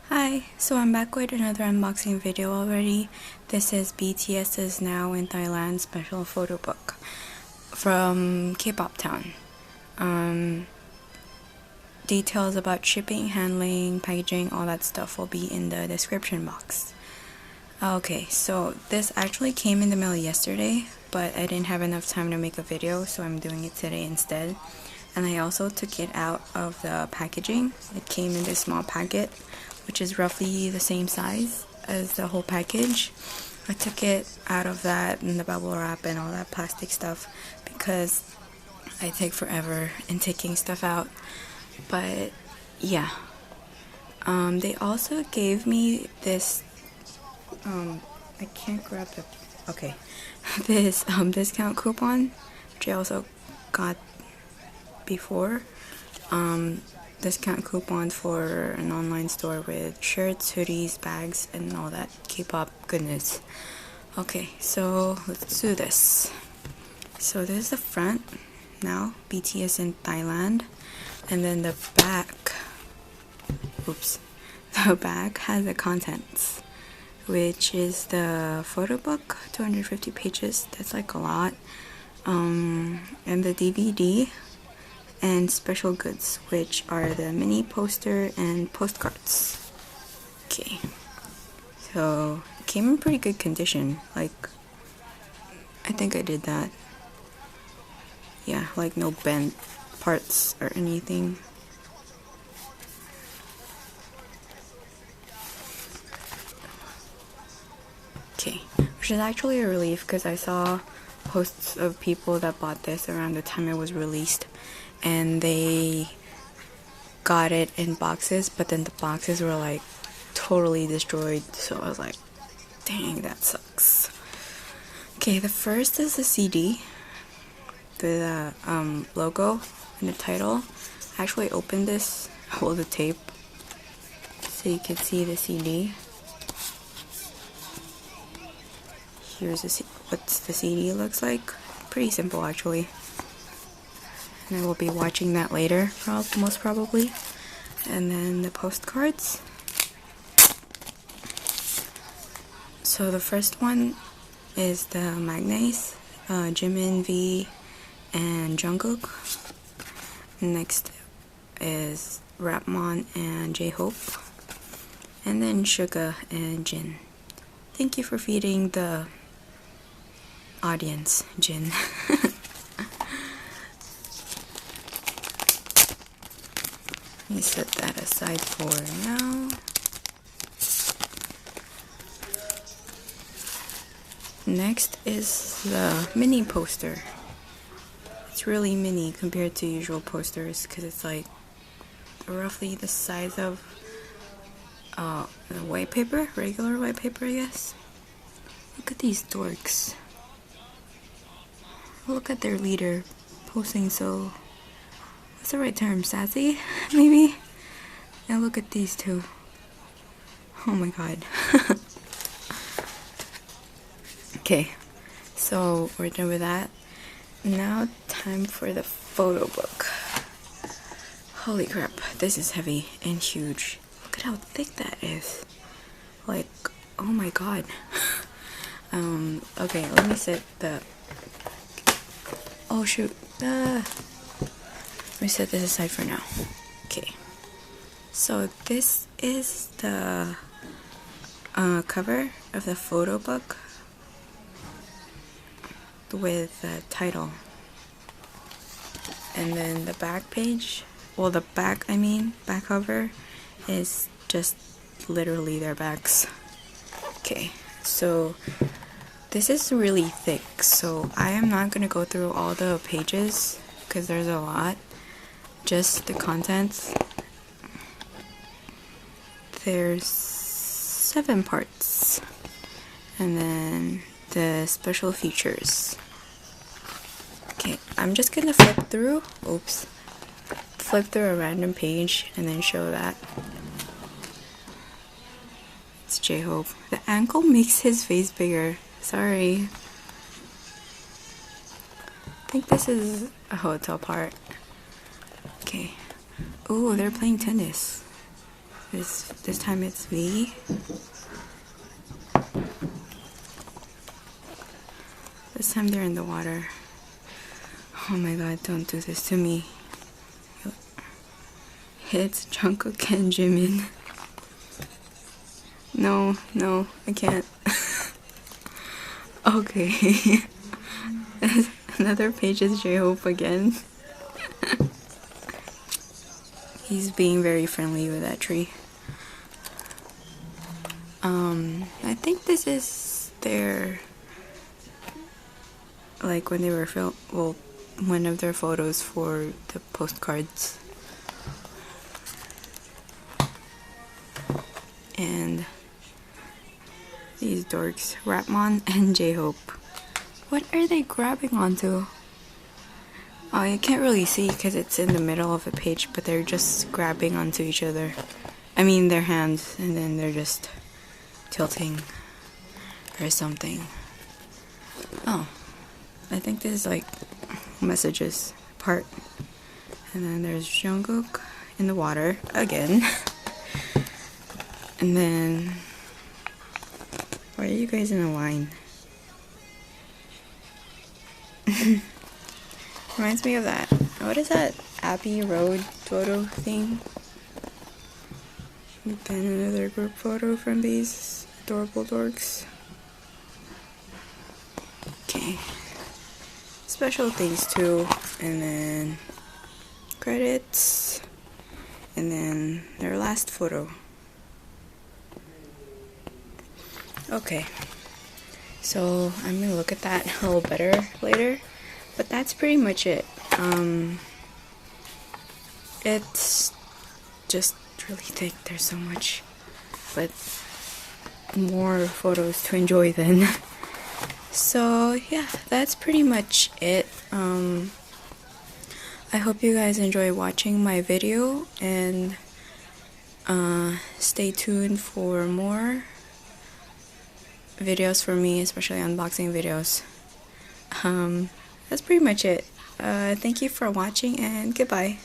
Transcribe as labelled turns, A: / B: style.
A: Hi, so I'm back with another unboxing video already. This is BTS's Now in Thailand Special Photobook from Kpoptown. Details about shipping, handling, packaging, all that stuff will be in the description box. Okay, so this actually came in the mail yesterday, but I didn't have enough time to make a video, so I'm doing it today instead. And I also took it out of the packaging. It came in this small packet, which is roughly the same size as the whole package. I took it out of that and the bubble wrap and all that plastic stuff because I take forever in taking stuff out. But yeah, they also gave me this I can't grab the okay this discount coupon, which I also got before. Discount coupon for an online store with shirts, hoodies, bags, and all that K-pop goodness. Okay, so let's do this. So this is the front now, BTS in Thailand, and then the back. Oops, the back has the contents, which is the photo book, 250 pages. That's like a lot. And the DVD. And special goods, which are the mini poster and postcards. Okay, so it came in pretty good condition. Like, I think I did that. Yeah, like no bent parts or anything. Okay, which is actually a relief because I saw posts of people that bought this around the time it was released, and they got it in boxes, but then the boxes were like totally destroyed, so I was like, dang, that sucks. Okay, the first is the CD, the logo and the title. I actually opened this, hold the tape, so you can see the CD. Here's what the CD looks like. Pretty simple actually. And I will be watching that later, most probably. And then the postcards. So the first one is the Magnates, Jimin, V, and Jungkook. Next is Rapmon and J-Hope. And then Suga and Jin. Thank you for feeding the audience, Jin. Let me set that aside for now. Next is the mini poster. It's really mini compared to usual posters because it's like roughly the size of the white paper, regular white paper, I guess. Look at these dorks. Look at their leader posing so, what's the right term, sassy, maybe? And look at these two. Oh my god. Okay, so we're done with that. Now time for the photo book. Holy crap, this is heavy and huge. Look at how thick that is. Like, oh my god. Okay, let me set the... Oh shoot. Let me set this aside for now. Okay. So this is the cover of the photo book with the title. And then the back page, well the back cover is just literally their backs. Okay, so this is really thick, so I am not going to go through all the pages because there's a lot. Just the contents. There's 7 parts. And then the special features. Okay, I'm just going to flip through. Oops. Flip through a random page and then show that. It's J-Hope. The ankle makes his face bigger. Sorry. I think this is a hotel part. Okay. Ooh, they're playing tennis. This time it's V. This time they're in the water. Oh my god, don't do this to me. It's Jungkook and Jimin. No, I can't. Okay. Another page is J-Hope again. He's being very friendly with that tree. I think this is their, like when they were one of their photos for the postcards. And these dorks, Rapmon and J-Hope. What are they grabbing onto? Oh, you can't really see because it's in the middle of the page, but they're just grabbing onto each other. I mean their hands, and then they're just tilting or something. Oh, I think this is like messages part. And then there's Jungkook in the water again. And then, why are you guys in a line? Reminds me of that. What is that Abbey Road photo thing? And then another group photo from these adorable dorks. Okay. Special things too. And then credits. And then their last photo. Okay, so I'm gonna look at that a little better later, but that's pretty much it. It's just really thick, there's so much, but more photos to enjoy then. So yeah, that's pretty much it. I hope you guys enjoy watching my video, and stay tuned for more videos for me, especially unboxing videos. That's pretty much it. Thank you for watching, and goodbye.